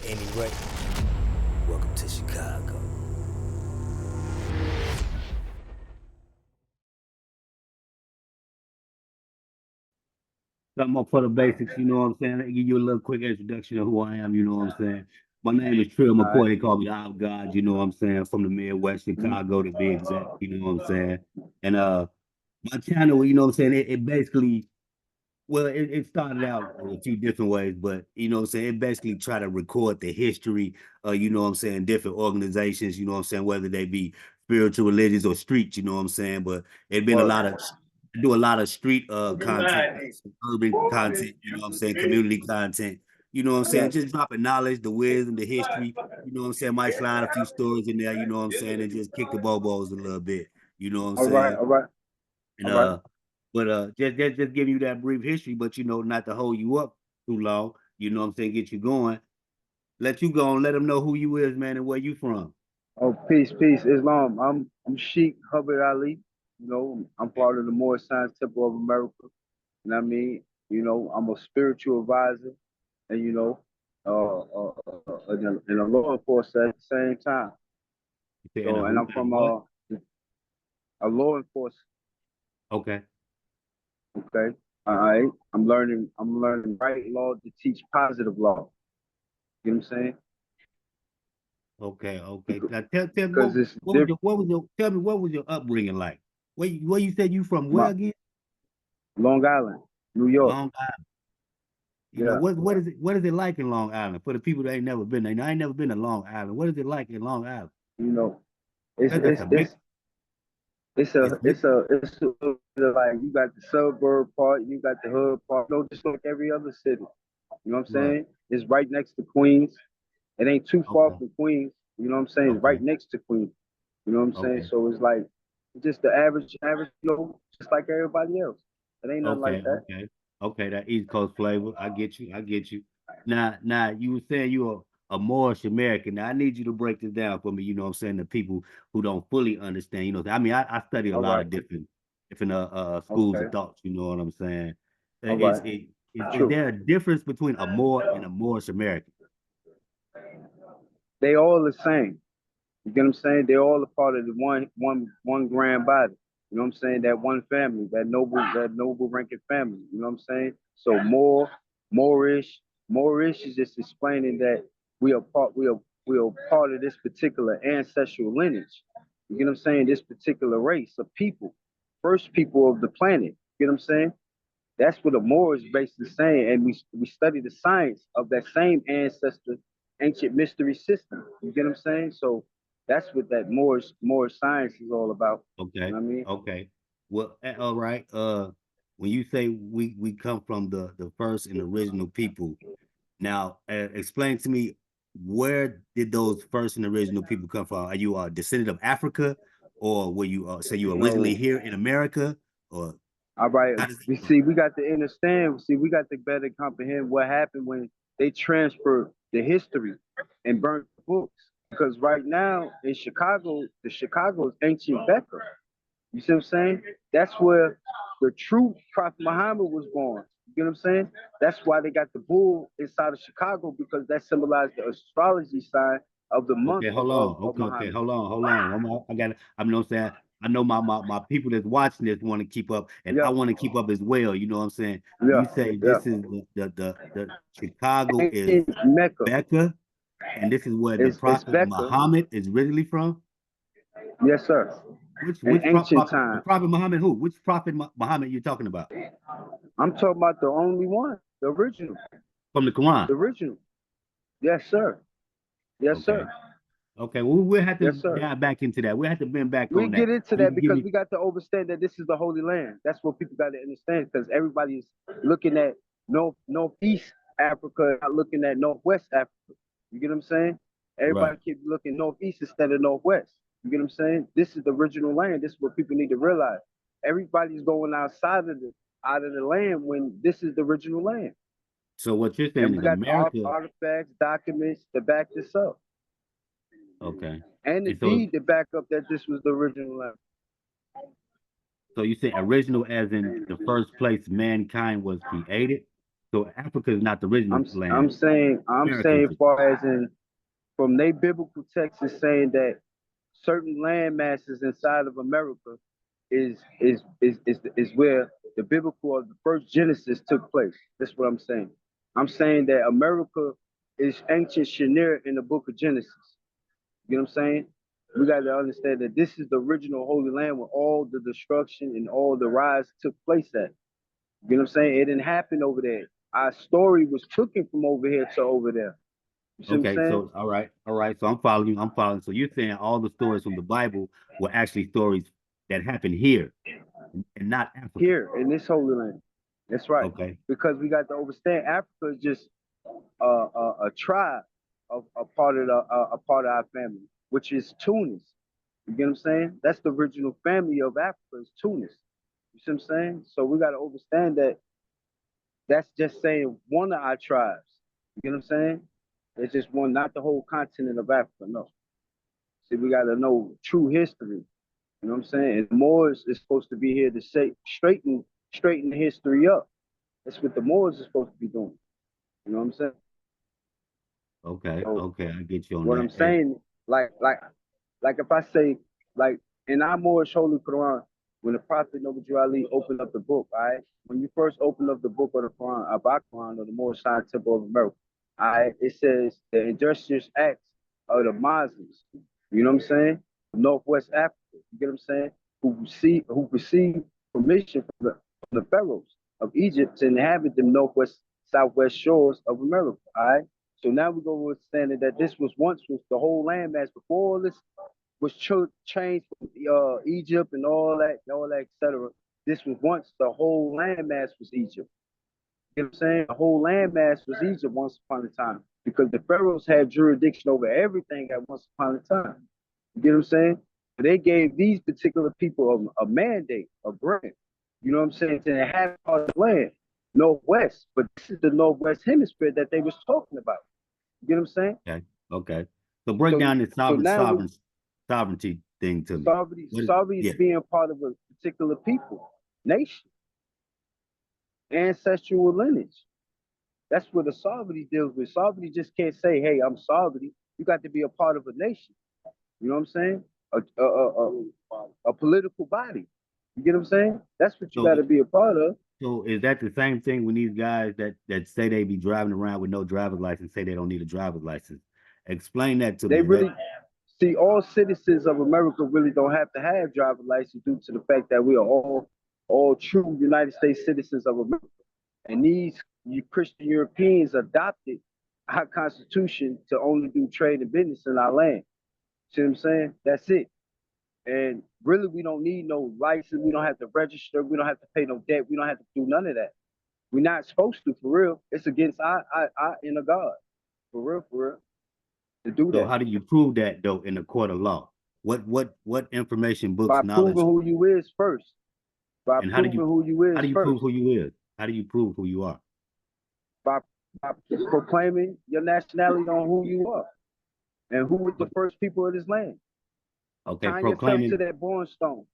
Anyway, welcome to Chicago. Something up for the basics, you know what I'm saying? Let me give you a little quick introduction of who I am, you know what I'm saying? My name is Trill All right. McCoy. They call me the Out God, you know what I'm saying? From the Midwest, Mhm. Chicago to be exact, you know what I'm saying? And my channel, you know what I'm saying? It basically, well, it started out a few different ways, but you know what I'm saying? It basically try to record the history you know what I'm saying, different organizations, you know what I'm saying, whether they be spiritual, religious, or streets, you know what I'm saying? But it been a Word. lot of I do a lot of street content, some urban content, you know what I'm saying, community content, you know what I'm saying, Yes. just dropping knowledge, the wisdom, the history, you know what I'm saying, might slide a few stories in there, you know what I'm saying, and just kick the bobos a little bit, you know what I'm All right. saying? All right. And All right. but just giving you that brief history, but you know, not to hold you up too long, you know what I'm saying, get you going. Let you go and let them know who you is, man, and where you from. Oh, peace, peace, Islam. I'm Sheikh Hubbard Ali. I'm part of the Moorish Science Temple of America. You know what I mean? I'm a spiritual advisor, and and a law enforcer at the same time. You saying a So, and who I'm and a from what? a law enforcer. Okay. Okay. All right. I'm learning right law to teach positive law. You know what I'm saying? Okay, okay. Because Now tell me it's what was different. your tell me what was your upbringing like? Where you said you from where My again? Long Island, New York. Long Island. You know, Yeah. what is it like in Long Island for the people that ain't never been there? I ain't never been to Long Island. What is it like in Long Island? You know, it's That's it's a big it's it's a it's big. it's a it's a, like you got the suburb part, you got the hood part. No, just like every other city. You know what I'm Right. saying? It's right next to Queens. It ain't too far Okay. from Queens. You know what I'm saying? It's right Okay. next to Queens. You know what I'm saying? Okay. So it's like just the average, just like everybody else. It ain't nothing like Okay, that. okay, okay. That East Coast flavor. I get you. I get you. Now, you were saying you're a Moorish American. Now, I need you to break this down for me. You know what I'm saying? The people who don't fully understand. You know, I mean, I study a All lot right. of different schools Okay. of thoughts. You know what I'm saying? All right. Is True. there a difference between a Moor and a Moorish American? They all the same. You get what I'm saying? They're all a part of the one grand body. You know what I'm saying? That one family, that noble ranking family. You know what I'm saying? So Moorish, Moorish is just explaining that we are part of this particular ancestral lineage. You get what I'm saying? This particular race of people, first people of the planet. You get what I'm saying? That's what a Moor is basically saying, and we study the science of that same ancestor, ancient mystery system. You get what I'm saying? So that's what that Moorish science is all about. You Okay, know what I mean? okay. Well, all right. When you say we come from the first and original people, now, explain to me, where did those first and original people come from? Are you a descendant of Africa, or were you say you originally No. here in America, or All right. how does it We go? see we got to understand. See, we got to better comprehend what happened when they transferred the history and burnt the books. Because right now in Chicago, the Chicago is ancient Becca. You see what I'm saying? That's where the true Prophet Muhammad was born. You get what I'm saying? That's why they got the bull inside of Chicago because that symbolized the astrology sign of the month Okay, hold on. of Okay, Muhammad. hold on. I got. I'm not saying. I know my people that's watching this want to keep up, and I Yeah, want to keep up as well. You know what I'm saying? yeah, You say yeah. this is the Chicago is Ancient Mecca. Becca, and this is where the It's Prophet Becca. Muhammad is originally from. Yes, sir. In Which ancient the time. Prophet Muhammad who? Which Prophet Muhammad you talking about? I'm talking about the only one, the original. From the Quran. The original. Yes, sir. Yes, Okay. sir. Okay. Well, we'll have to Yes, sir. dive back into that. We'll have to bend back We on that. get into You that can give because me we got to understand that this is the Holy Land. That's what people got to understand because everybody is looking at northeast Africa, not looking at northwest Africa. You get what I'm saying? right. Everybody keep looking northeast instead of northwest. You get what I'm saying? This is the original land. This is what people need to realize. Everybody's going out of the land when this is the original land. So what you're saying And is we got the America. artifacts, documents to back this up, Okay. and the And so deed to back up that this was the original land. so you say original as in the first place mankind was created. So Africa is not the original I'm land. saying Americans. far as in from their biblical text is saying that certain land masses inside of America is where the biblical of the first Genesis took place. That's what I'm saying. I'm saying that America is ancient Shinnur in the book of Genesis. You know what I'm saying? We got to understand that this is the original Holy Land where all the destruction and all the rise took place at. You know what I'm saying? It didn't happen over there. Our story was taken from over here to over there. You see what I'm Okay, saying? so all right. So I'm following you. I'm following. So you're saying all the stories from the Bible were actually stories that happened here and not Africa. Here in this Holy Land. That's right. Okay. Because we got to understand Africa is just a tribe of a part of a part of our family, which is Tunis. You get what I'm saying? That's the original family of Africa is Tunis. You see what I'm saying? So we got to understand that that's just saying one of our tribes. You get what I'm saying? It's just one, not the whole continent of Africa. No. See, we got to know true history. You know what I'm saying? And Moors is supposed to be here to say straighten the history up. That's what the Moors is supposed to be doing. You know what I'm saying? Okay. So Okay. I get you on what I'm that. And saying, like if I say, like in our Moorish Holy Quran, when the Prophet Noble Ali opened up the book, all right, when you first open up the book of the Quran, Abba Quran, or the Moorish Science Temple of America, all right, it says the industrious acts of the Muslims, you know what I'm saying? Northwest Africa, you get what I'm saying? Who received permission from the pharaohs of Egypt to inhabit the northwest, southwest shores of America, all right? So now we go with understanding that this was once was the whole landmass before all this was changed from Egypt and all that, etc. This was once the whole landmass was Egypt. You know what I'm saying? The whole landmass was Egypt once upon a time because the pharaohs had jurisdiction over everything at once upon a time. You get what I'm saying? But they gave these particular people a mandate, a grant. You know what I'm saying? To inhabit part of the land, northwest. But this is the northwest hemisphere that they was talking about. You get what I'm saying? okay. Okay. So break So down the so now we sovereignty thing to me. sovereignty, Yeah. is being part of a particular people, nation, ancestral lineage. That's what the sovereignty deals with. Sovereignty just can't say, "Hey, I'm sovereignty." You got to be a part of a nation. You know what I'm saying? A political body. You get what I'm saying? That's what you So got to be a part of. so is that the same thing when these guys that say they be driving around with no driver's license say they don't need a driver's license? Explain that to They me. really see all citizens of America really don't have to have driver's license due to the fact that we are all true United States citizens of America. And these Christian Europeans adopted our constitution to only do trade and business in our land. See what I'm saying? That's it. And really, we don't need no license. We don't have to register. We don't have to pay no debt. We don't have to do none of that. We're not supposed to, for real. It's against our inner God, for real, to do So that. how do you prove that though in the court of law? What information, books, By proving knowledge, who you is first. By and proving who you how is do you prove first. who you is? How do you prove who you are? By, by proclaiming your nationality on who you are and who was the first people of this land. Okay, Tying yourself to proclaiming. that born stone.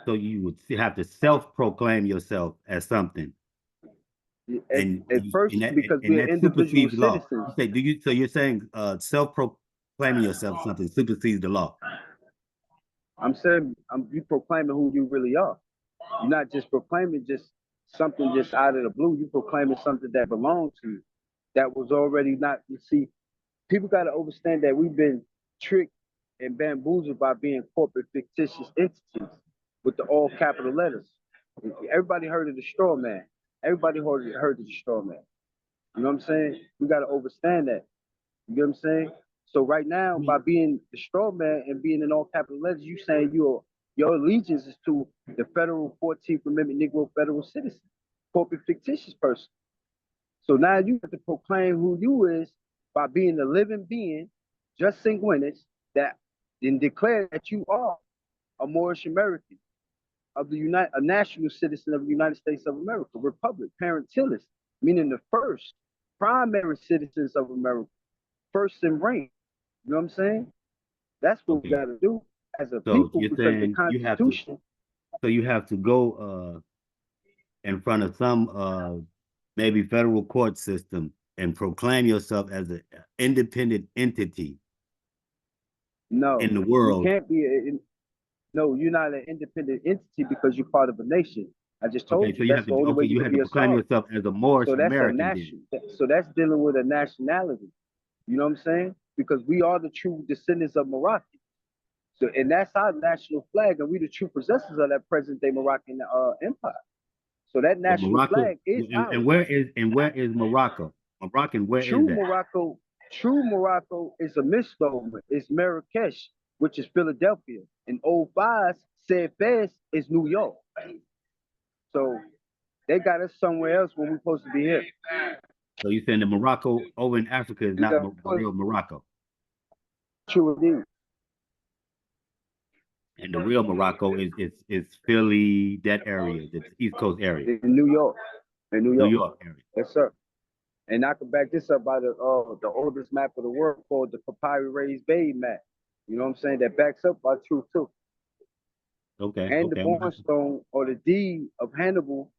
So you would have to self-proclaim yourself as something, At first, because and we're that individual supersedes the law. citizens. You say, do you? So you're saying self-proclaiming yourself something supersedes the law. I'm saying you proclaiming who you really are. You're not just proclaiming just something just out of the blue. You proclaiming something that belongs to you. That was already not. You see, people got to understand that we've been tricked and bamboozled by being corporate fictitious entities with the all capital letters. Everybody heard of the straw man. Everybody heard of the straw man. You know what I'm saying? We got to understand that. You get what I'm saying? So right now, I by mean, being the straw man and being in all capital letters, you saying your allegiance is to the federal 14th Amendment Negro federal citizen, corporate fictitious person. So now you have to proclaim who you is by being a living being, just sanguinis, that then declare that you are a Moorish American of a national citizen of the United States of America, Republic, parentilist, meaning the first primary citizens of America, first in rank. You know what I'm saying? That's what we okay. got to do as a So people you're because the saying Constitution. you have to go in front of some maybe federal court system, and proclaim yourself as an independent entity in No, the you world. can't be. No, you're not an independent entity because you're part of a nation. I just Okay, told so you that's the only way okay, you you can had to be a proclaim sovereign. yourself as a Moorish So that's a American then. national. So that's dealing with a nationality. You know what I'm saying? Because we are the true descendants of Morocco. So, and that's our national flag, and we the true possessors of that present day Moroccan empire. So that So national Morocco, flag is ours. where is Morocco? Moroccan, where is True that? Morocco, true Morocco is a misnomer. It's Marrakesh, which is Philadelphia. And old Fives said Fez is New York. So they got us somewhere else when we're supposed to be here. So you saying the Morocco over in Africa is not the Because real Morocco, true indeed. and the real Morocco is Philly, that area, the East Coast area, In New York. In New New York. York area. Yes, sir. And I can back this up by the oldest map of the world called the Papyrus Raised Bay map. You know what I'm saying? That backs up our truth too. Okay, And the okay, Bornstone or the deed of Hannibal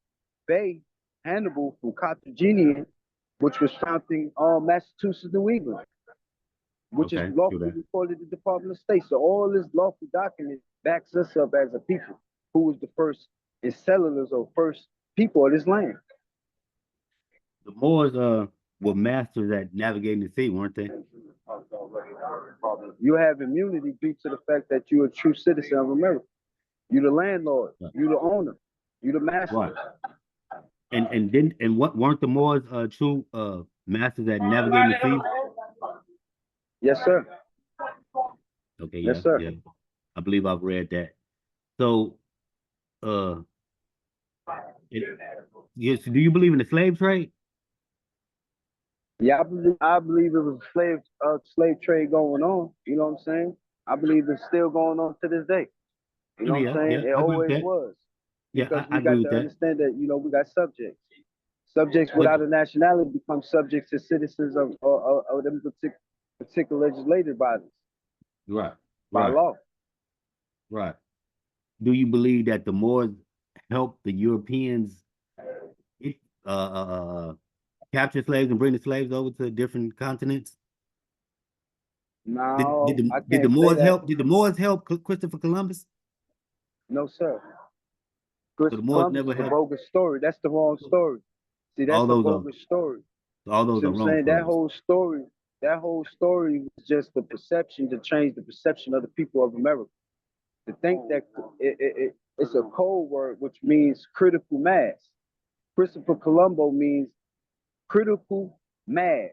Bay, Hannibal from Carthaginian, which was founding Massachusetts, New England, which is okay, true lawfully that. recorded in the Department of State. So all this lawful document backs us up as a people who was the first settlers or first people of this land. The Moors were masters at navigating the sea, weren't they? You have immunity due to the fact that you're a true citizen of America. You're the landlord. Right. You're the owner. You're the master. Right. And what weren't the Moors true masters at navigating the sea? Yes, sir. Okay, Yes, yeah, sir. yeah. I believe I've read that. So uh it, yes, do you believe in the slave trade? Yeah, I believe it was slave trade going on. You know what I'm saying? I believe it's still going on to this day. You know what I'm Yeah, saying? yeah, It I agree with always that. was. Yeah, Because I we agree got with to that. understand that, we got subjects. Subjects But without a nationality become subjects as citizens of them particular legislative bodies right, by right, law. right. Do you believe that the Moors helped the Europeans it, capture slaves and bring the slaves over to different continents? No, I Did the can't say Moors that. help? Did the Moors help Christopher Columbus? No, sir. So the Christopher Moors Columbus never is a helped. bogus story. That's the wrong story. See, All that's a those are bogus story. all those See are what I'm wrong saying? stories. That whole story was just the perception to change the perception of the people of America. To think that it's a code word which means critical mass. Christopher Colombo means critical mass.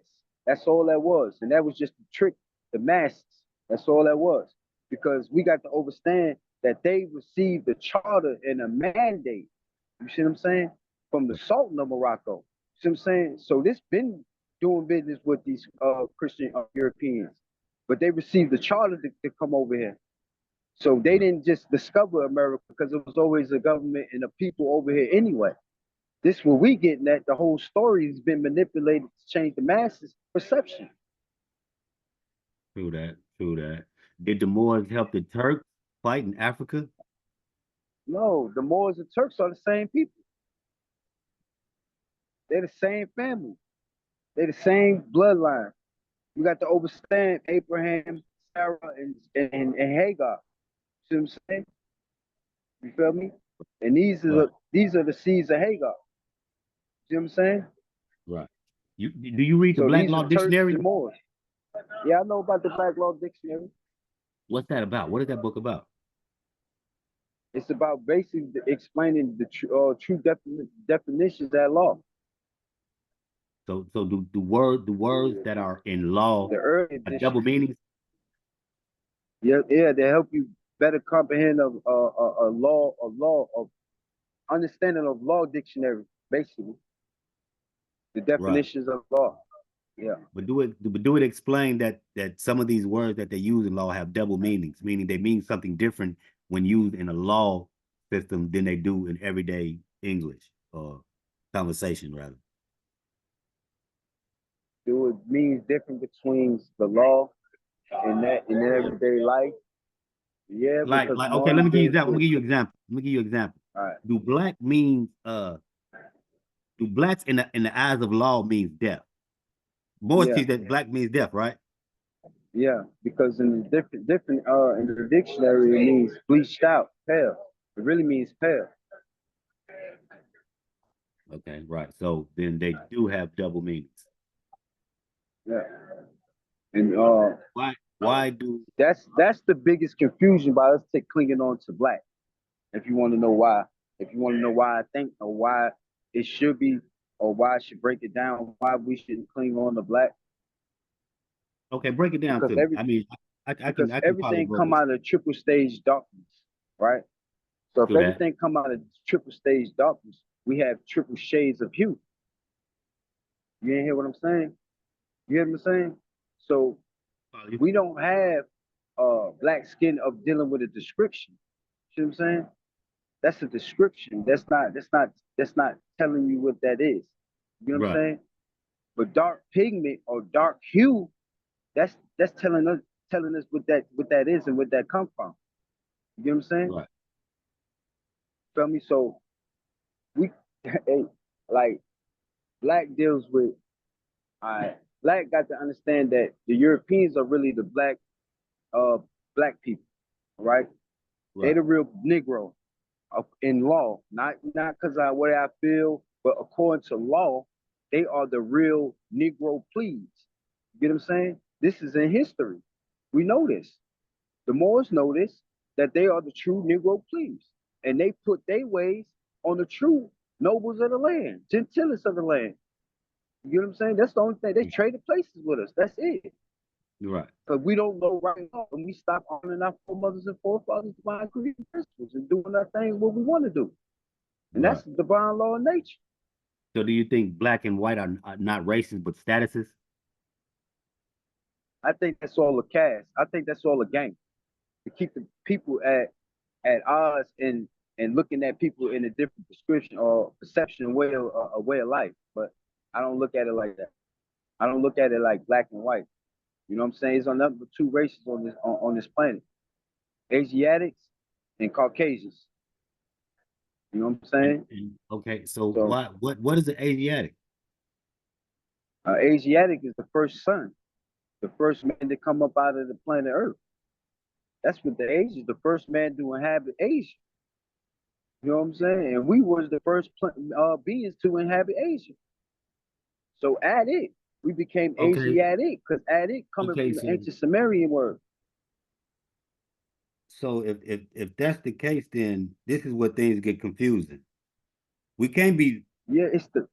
That's all that was. And that was just to trick the masses. That's all that was. Because we got to understand that they received a charter and a mandate. You see what I'm saying? From the Sultan of Morocco. You see what I'm saying? So this been doing business with these Christian Europeans. But they received the charter to come over here. So they didn't just discover America because it was always a government and a people over here anyway. This what we getting at. The whole story has been manipulated to change the masses' perception. True that. True that. Did the Moors help the Turks fight in Africa? No, the Moors and Turks are the same people. They're the same family. They're the same bloodline. You got to understand Abraham, Sarah, and Hagar. See what I'm saying? You feel me? And Right. these are the seeds of Hagar. See what I'm saying? Right. Do you read the So Black these are Law Turks Dictionary? and Moors. Yeah, I know about the Black Law Dictionary. What's that about? What is that book about? It's about basically explaining the true definitions of law. So do the words that are in law The early have double edition. meanings? Yeah, yeah, they help you better comprehend of understanding of law dictionary, basically the Right. definitions of law. Yeah, But do it explain that some of these words that they use in law have double meanings, meaning they mean something different when used in a law system than they do in everyday English or conversation rather. it means different between the law and that in Yeah. everyday life. Yeah, because Like okay, let modern me give you day example. Let too. me give you example. Let me give you example. All right. Do black mean do blacks in the eyes of law means death? Moors Yeah, teach that black means death, right? yeah. Because in the different in the dictionary it means bleached out, pale. It really means pale. Okay, right. So then they do have double meanings. Yeah. And Why do that's the biggest confusion by us clinging on to black. If you want to know why, if you want to know why I think or why it should be or why I should break it down, why we shouldn't cling on to black, okay, break it down because to me. every I mean, because I can follow everything come verbiage out of triple stage darkness, right? So if to that. everything come out of triple stage darkness, we have triple shades of hue. You ain't hear what I'm saying? You hear what I'm saying? So Follow you. we don't have black skin of dealing with a description. See what I'm saying? That's a description. That's not telling you what that is. You know what I'm Right, saying? But dark pigment or dark hue, that's telling us what that is and what that come from. You know what I'm saying? right. Feel me? So we like black deals with black got to understand that the Europeans are really the uh black people, right? They Right. the real Negro in law, not because of what I feel, but according to law, they are the real Negro plebes. You get what I'm saying? This is in history. We know this. The Moors know this, that they are the true Negro plebes. And they put their ways on the true nobles of the land, gentilis of the land. You get what I'm saying? That's the only thing. They traded places with us. That's it. Right. Because we don't know right now. And we stop honoring our foremothers and forefathers' divine creative principles and doing our thing what we want to do. And that's Right. the divine law of nature. So do you think black and white are not races but statuses? I think that's all a cast. I think that's all a game to keep the people at odds and looking at people in a different description or perception way of a way of life. But I don't look at it like that. I don't look at it like black and white. You know what I'm saying? It's on number two races on this planet: Asiatics and Caucasians. You know what I'm saying? Okay, so So what is an Asiatic? Asiatic is the first son, the first man to come up out of the planet Earth. That's what the Asians, the first man to inhabit Asia. You know what I'm saying? And we was the first beings to inhabit Asia. So at it, we became Okay, Asiatic because at it coming okay, from the ancient Sumerian word. so if that's the case, then this is where things get confusing. We can't be Yeah, it's the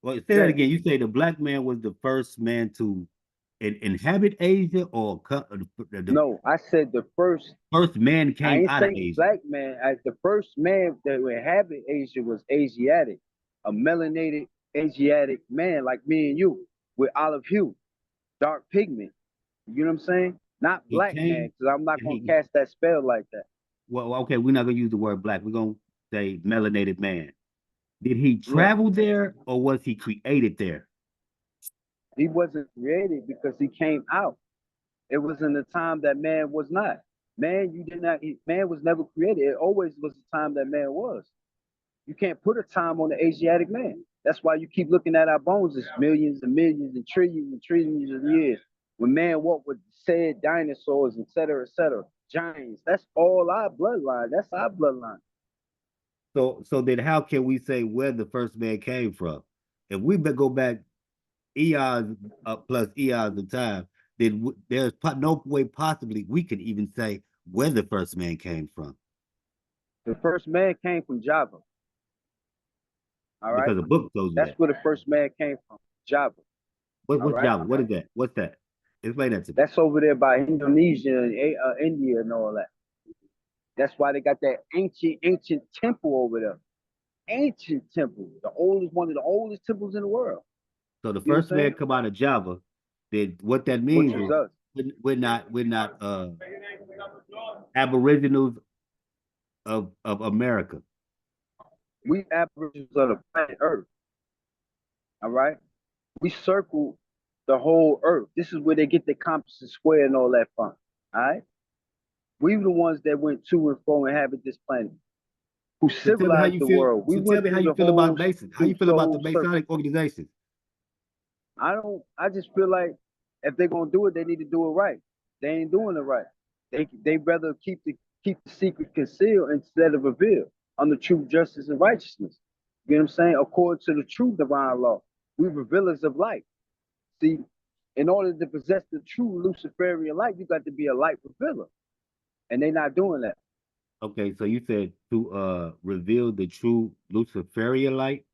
well. Say that yeah. again. You say the black man was the first man to inhabit Asia, or the No, I said the first. first man I came ain't out of say Asia. black man. The first man that inhabit Asia was Asiatic, a melanated Asiatic man like me and you with olive hue, dark pigment. You know what I'm saying? Not He black man, came. because I'm not gonna He cast that spell like that. well, okay. We're not gonna use the word black. We're gonna say melanated man. Did he Yeah, travel there, or was he created there? he wasn't created because he came out. It was in the time that man was not. Man, you did not. Man was never created. It always was the time that man was. You can't put a time on the Asiatic man. That's why you keep looking at our bones as millions and millions and trillions of years. When man walked with said dinosaurs, et cetera, giants. That's all our bloodline. That's our bloodline. So then how can we say where the first man came from? If we go back eons plus eons of time, then there's no way possibly we could even say where the first man came from The first man came from Java. All right. because the book tells you That's that. where the first man came from. Java. All What's right. Java? What is that? What's that? Explain that to me. That's over there by Indonesia and India and all that. That's why they got that ancient temple over there. Ancient temple, the oldest one of the oldest temples in the world. So the You know what first I'm man saying? come out of Java. Then what that Which means is is us. we're not aboriginals of America. We aborigines of the planet Earth. All right. We circle the whole Earth. This is where they get the compass and square and all that from. All right. We were the ones that went to and fro and inhabit this planet. who So tell me how civilized you the feel. world. We So tell went me how through you the feel about whole Masons. How you through feel the about the whole circle. Masonic organizations? I just feel like if they're gonna do it, they need to do it right. They ain't doing it right. They rather keep the secret concealed instead of revealed under truth, justice, and righteousness. You know what I'm saying? According to the true divine law, we revealers of light. See, in order to possess the true Luciferian light, you got to be a light revealer, and they not doing that. Okay, so you said to reveal the true Luciferian light.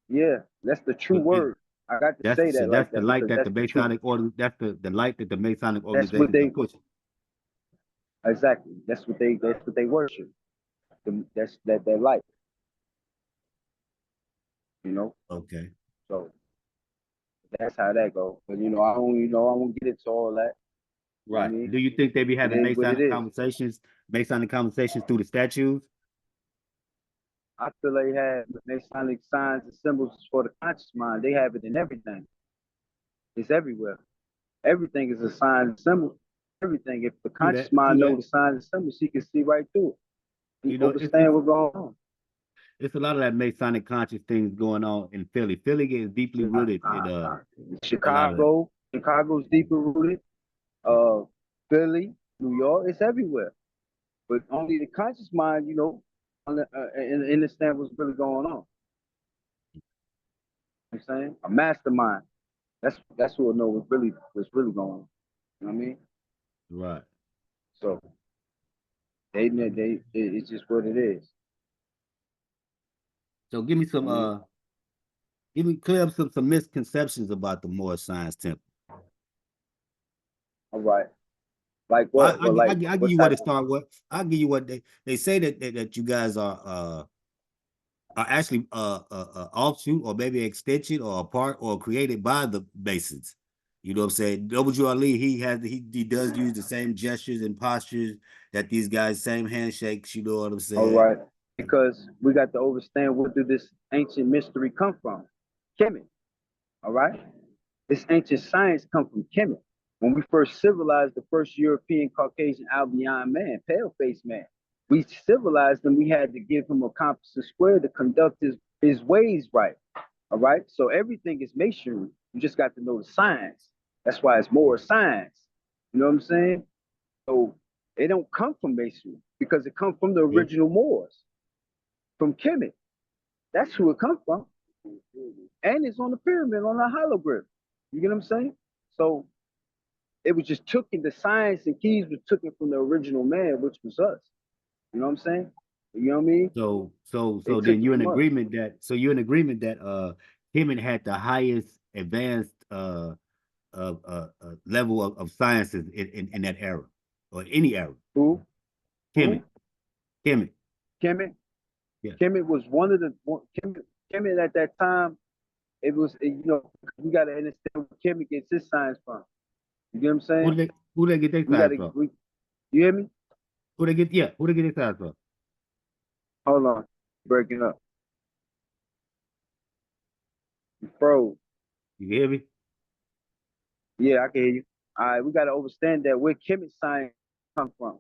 Yeah, that's the true But word. I got to say that that's like the that light because that that's the the truth. Masonic order that's the light that the Masonic That's what organizations are they pushing. exactly. That's what they worship. That's that light. You know. Okay. So that's how that goes. But I won't get into all that. You know what Right. I mean? Do you think they be It having is what it is. Masonic conversations through the statues? I feel they have Masonic signs and symbols for the conscious mind. They have it in everything. It's everywhere. Everything is a sign and symbol. Everything. If the conscious True mind know that. the signs and symbols, he can see right through it. He You know, understand what's going on. it's a lot of that Masonic conscious things going on in Philly. Philly is deeply rooted in a lot of that. Chicago's deeper rooted. Uh, Philly, New York, it's everywhere. But only the conscious mind, understand what's really going on. You know what I'm saying? A mastermind. That's who will know what's really going on. You know what I mean? Right. So it's just what it is. So give me You know what I mean? clear up some misconceptions about the Moorish Science Temple. All right. Like Well, what? Well, like I give what you what type to start with. I'll give you what they say that you guys are actually offshoot or maybe extension or a part or created by the Masons. You know what I'm saying? W. Ali, he does use the same gestures and postures that these guys, same handshakes, you know what I'm all saying? right. Because we got to understand where did this ancient mystery come from? Kemet. All right. This ancient science come from Kemet. When we first civilized the first European Caucasian albion man, pale-faced man, we civilized him. We had to give him a compass and square to conduct his ways right. All right. So everything is masonry. You just got to know the science. That's why it's more science. You know what I'm saying? So it don't come from masonry because it comes from the Yeah. original Moors, from Kemet. That's who it comes from. And it's on the pyramid, on the hologlyph. You get what I'm saying? So it was just taken, the science and keys was taken from the original man, which was us. You know what I'm saying? You know what I mean? They So took then it you're in from us. agreement that Hemet had the highest advanced level of sciences in that era or any era. Who? Kemet, Who? Kemet, Kemet. yeah. Kemet was one of the Kemet at that time. It was we gotta understand where Kemet gets his science from. You get what I'm saying? Who they get their We science gotta from? you hear me? Who they get their science from? Hold on. Breaking up. You froze. You hear me? Yeah, I can hear you. All right, we gotta understand that where Kemet science come from.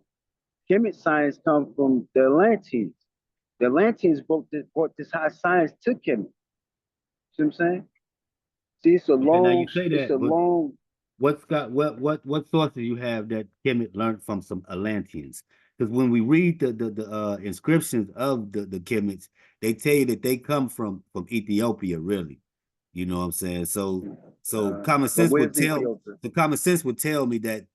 Kemet science come from the Atlanteans. The Atlanteans brought this high science to Kemet. See what I'm saying? See, Okay, now you say it's a that, but long. what sources you have that Kemet learned from some Atlanteans? Because when we read the inscriptions of the Kemets, they tell you that they come from Ethiopia, really. You know what I'm saying? So But where's Ethiopia? common sense would tell me that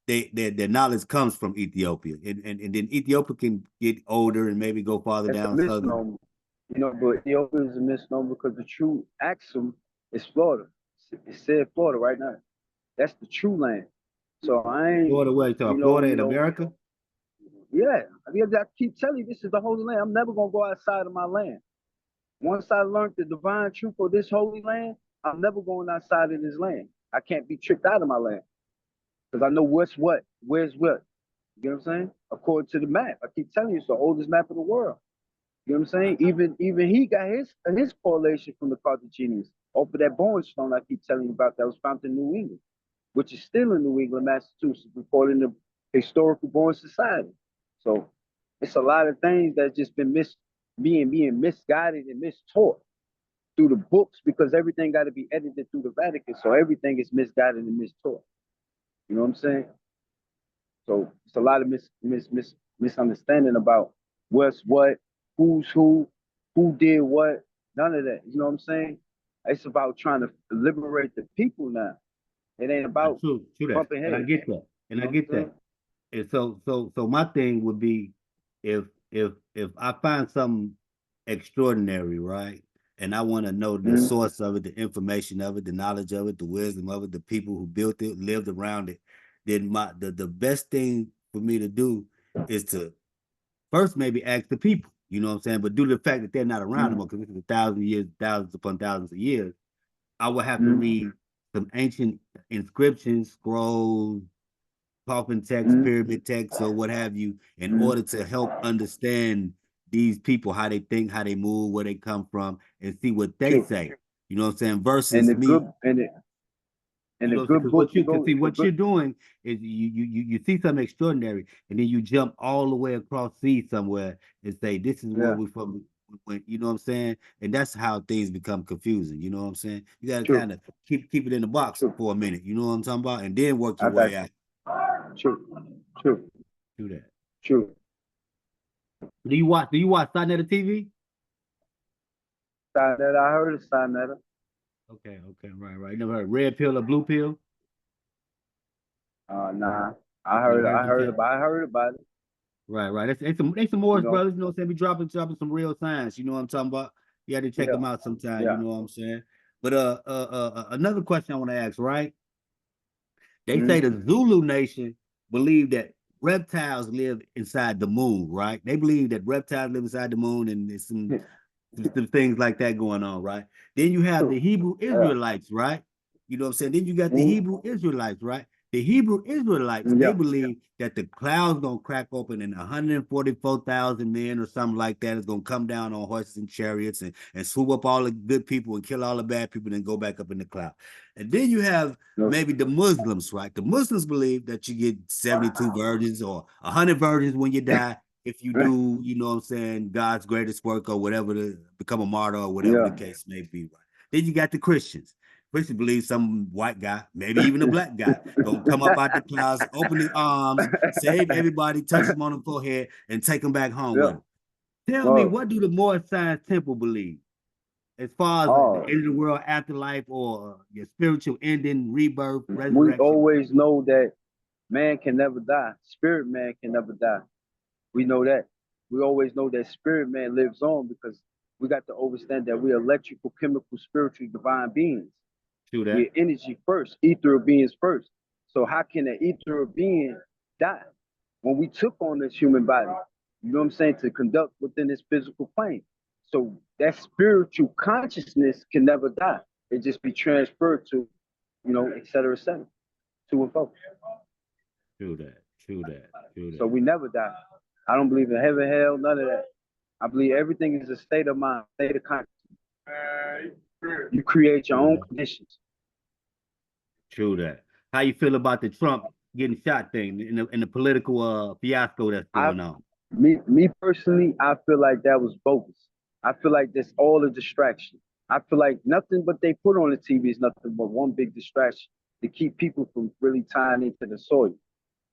their knowledge comes from Ethiopia, and then Ethiopia can get older and maybe go farther That's a down southern. misnomer. But Ethiopia is a misnomer because the true Axum is Florida. It said Florida right now. That's the true land. So I ain't, Florida, where Florida in America? yeah. I keep telling you, this is the holy land. I'm never gonna go outside of my land. Once I learned the divine truth of this holy land, I'm never going outside of this land. I can't be tricked out of my land because I know what's what, where's what. You know what I'm saying? According to the map, I keep telling you, it's the oldest map of the world. You know what I'm saying? Even he got his correlation from the Carthaginians off of that bone stone I keep telling you about that was found in New England, which is still in New England, Massachusetts, recorded in the historical born society. So It's a lot of things that's just been being misguided and mistaught through the books because everything got to be edited through the Vatican, so everything is misguided and mistaught. You know what I'm saying? So it's a lot of misunderstanding about what's what, who's who did what, none of that. You know what I'm saying? It's about trying to liberate the people now. It ain't about True that, bumping and I heads. get that, and You I know what get I'm that. saying? And so my thing would be if I find something extraordinary, right? And I want to know the Mm-hmm. source of it, the information of it, the knowledge of it, the wisdom of it, the people who built it, lived around it, then the best thing for me to do is to first maybe ask the people, you know what I'm saying? But due to the fact that they're not around Mm-hmm. anymore, because this is 1,000 years, thousands upon thousands of years, I would have to Mm-hmm. read some ancient inscriptions, scrolls, coffin text, Mm-hmm. pyramid text, or what have you, in Mm-hmm. order to help understand these people, how they think, how they move, where they come from, and see what they True. say. You know what I'm saying? And Versus the me, good and the you and the know, because good book what to you can go see, the what good. you're doing is you see something extraordinary, and then you jump all the way across sea somewhere and say, "This is where Yeah. we from." You know what I'm saying? And that's how things become confusing. You know what I'm saying? You got to True. kind of keep it in the box True. for a minute. You know what I'm talking about? And then work I your got way out. you. True. True. Do that. True. Do you watch Sonnetta TV? Sign that I heard of sign that. Okay, right. You never heard red pill or blue pill? Nah. You never heard I them heard cat? about it. Right. They some You Moorish know. brothers, you know what I'm saying? Be dropping some real science, you know what I'm talking about? You had to check Yeah. them out sometime, you Yeah. know what I'm saying? But another question I want to ask, right? They say Mm-hmm. the Zulu nation believe that reptiles live inside the moon, right? They believe that reptiles live inside the moon, and there's some things like that going on, right? Then you have the True. Hebrew Yeah. Israelites, right? You know what I'm saying? Then you got the Mm-hmm. Hebrew Israelites, right? The Hebrew Israelites, they Yeah. believe that the clouds gonna crack open and 144,000 men or something like that is gonna come down on horses and chariots and swoop up all the good people and kill all the bad people and then go back up in the cloud. And then you have No. maybe the Muslims, right? The Muslims believe that you get 72 virgins or 100 virgins when you die if you do, you know what I'm saying, God's greatest work or whatever to become a martyr or whatever the Yeah. case may be. Right? Then you got the Christians. Christians believe some white guy, maybe even a black guy, gonna come up out the clouds, open his arms, save everybody, touch them on the forehead, and take them back home with Yeah. him. Tell me, Well, what do the Moorish Science Temple believe as far as the oh, end of the world, afterlife, or your spiritual ending, rebirth, we resurrection? always know that man can never die. Spirit man can never die. We know that. We always know that spirit man lives on because we got to understand that we're electrical, chemical, spiritual, divine beings. Do that. We're energy first, ethereal beings first. So how can an ethereal being die? When we took on this human body, you know what I'm saying, to conduct within this physical plane. So that spiritual consciousness can never die. It just be transferred to, et cetera, to and fro. True that. True that. True So that. we never die. I don't believe in heaven, hell, none of that. I believe everything is a state of mind, state of consciousness. You create your True own that. conditions. True that. How you feel about the Trump getting shot thing and the political fiasco that's I, going on? me personally, I feel like that was bogus. I feel like that's all a distraction. I feel like nothing but they put on the TV is nothing but one big distraction to keep people from really tying into the soil.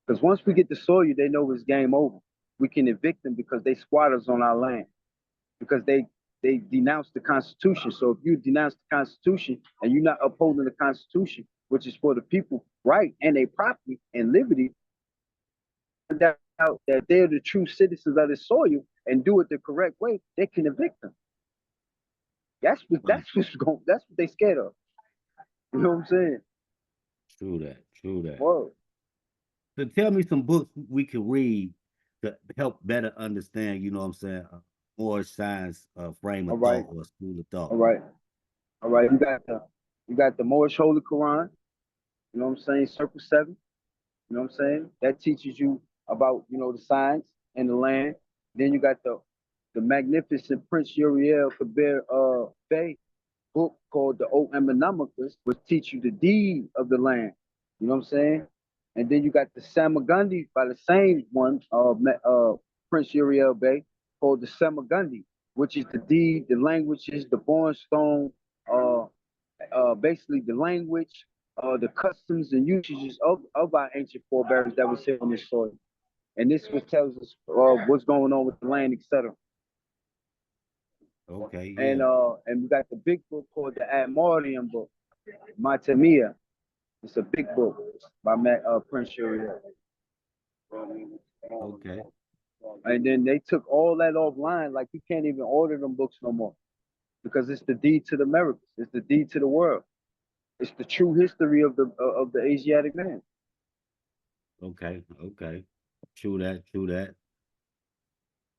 Because once we get the soil, they know it's game over. We can evict them because they squatters on our land. Because they denounce the Constitution. So if you denounce the Constitution and you're not upholding the Constitution, which is for the people, right, and their property and liberty, out that they're the true citizens of the soil and do it the correct way, they can evict them. Right. That's what they scared of. You know what I'm saying? True that. True that. Whoa. So tell me some books we can read to help better understand, you know what I'm saying, more science frame All of right. thought or school of thought. All right. All right. You got the Moorish Holy Quran. You know what I'm saying? Circle seven. You know what I'm saying? That teaches you about, the science and the land. Then you got the magnificent Prince Uriel Kabir Bey book called the O Economicus, which teach you the deed of the land. You know what I'm saying? And then you got the Samagandi by the same one, Prince Uriel Bey, called the Semagundi, which is the deed, the languages, the born stone, basically the language, the customs and usages of our ancient forebears that was here on this soil. And this what tells us what's going on with the land, etc. Okay, yeah. And we got the big book called the Admarium book, Matamia. It's a big book by Prince Uriel. Okay. And then they took all that offline, like you can't even order them books no more because it's the deed to the Americas, it's the deed to the world, it's the true history of the Asiatic man. Okay. True that.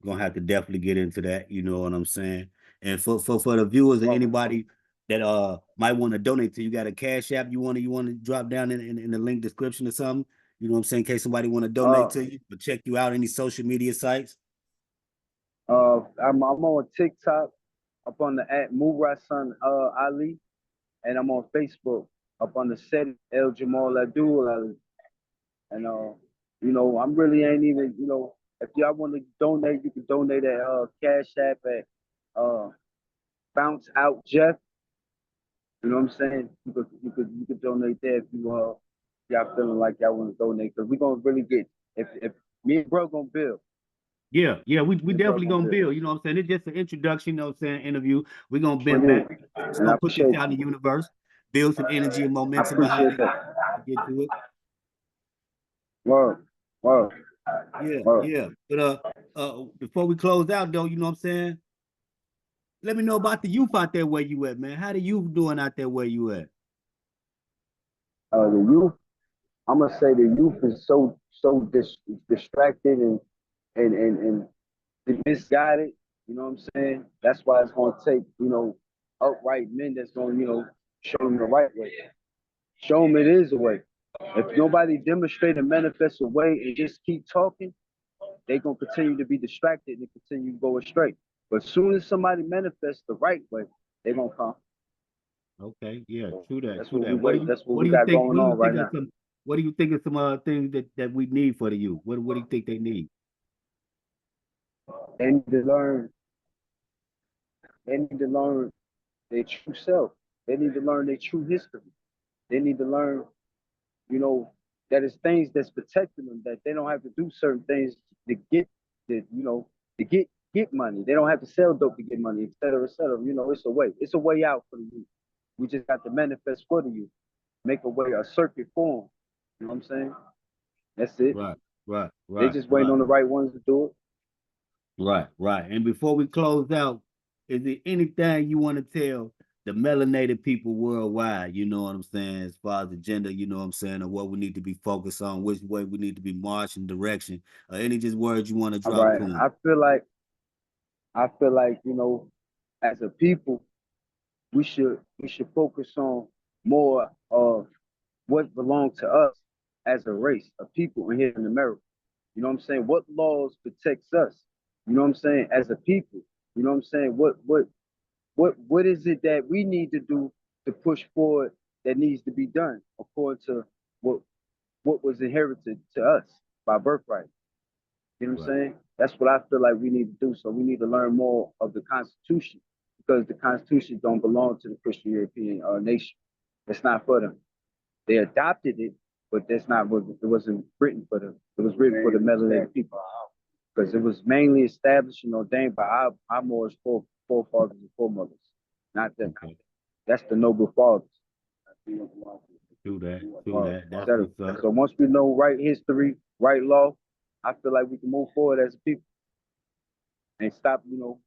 Gonna have to definitely get into that, you know what I'm saying? And for the viewers or anybody that might want to donate to you, got a Cash App you want to drop down in the link description or something, you know what I'm saying, in case somebody want to donate to you or check you out any social media sites. I'm on TikTok up on the @Murasan Ali, and I'm on Facebook up on the set El Jamal Abdul Ali. And you know, I'm really ain't even, you know, if y'all want to donate, you can donate at Cash App at Bounce Out Jeff. You know what I'm saying? You could donate there if y'all feeling like y'all want to donate, because we're gonna really get, if me and bro gonna build. Yeah, we definitely gonna build, you know what I'm saying? It's just an introduction, you know what I'm saying, interview. We're gonna bend back, just And I gonna put this appreciate out in the universe, build some energy and I momentum behind appreciate it that. to get to it. Word, word, word. Yeah. But before we close out though, you know what I'm saying? Let me know about the youth out there where you at, man. How the youth doing out there where you at? The youth, I'm gonna say the youth is so distracted and misguided. You know what I'm saying? That's why it's gonna take, you know, upright men that's gonna, you know, show them the right way. Show them it is a way. If nobody demonstrate and manifest a way and just keep talking, they gonna continue to be distracted and continue to go astray. But as soon as somebody manifests the right way, they gonna come. Okay, yeah, true that, That's true what we that. wait. That's what What we do you got think? going on right now. What do you think of some things that we need for the youth? What do you think they need? They need to learn. They need to learn their true self. They need to learn their true history. They need to learn, you know, that it's things that's protecting them, that they don't have to do certain things to get to get money. They don't have to sell dope to get money, et cetera, et cetera. You know, it's a way. It's a way out for the youth. We just got to manifest for the youth. Make a way, a circuit for them. You know what I'm saying? That's it. They just waiting on the right ones to do it. Right. And before we close out, is there anything you want to tell the melanated people worldwide, you know what I'm saying, as far as the gender, you know what I'm saying, or what we need to be focused on, which way we need to be marching direction, or any just words you want to All drop right. to them? I feel like, you know, as a people, we should focus on more of what belongs to us as a race of people in here in America. You know what I'm saying? What laws protects us? You know what I'm saying? As a people. You know what I'm saying? What is it that we need to do to push forward that needs to be done according to what what was inherited to us by birthright? You know what I'm Right. saying? That's what I feel like we need to do. So we need to learn more of the Constitution, because the Constitution don't belong to the Christian European nation. It's not for them. They adopted it, but that's not what it wasn't written for them. It was written for the melanated people, because it was mainly established and ordained by our Moorish forefathers and foremothers, not them. Okay. That's the noble fathers. True that. That's etc. what's up. So once we know right history, right law, I feel like we can move forward as a people and stop, you know,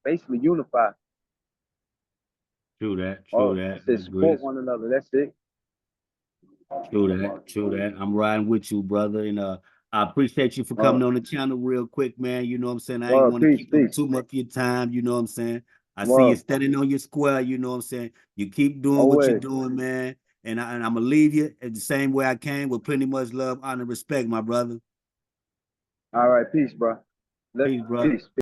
basically unify. True that. I I said agree. support one another. That's it. True that. I'm riding with you, brother. And I appreciate you for coming on the channel real quick, man. You know what I'm saying? I ain't want to keep up Peace. too much of your time, you know what I'm saying? I see you Word. standing on your square, you know what I'm saying? You keep doing what you're Always. doing, man. And I'm gonna leave you at the same way I came, with plenty much love, honor, respect, my brother. All right. Peace, bro. Peace, brother. Peace.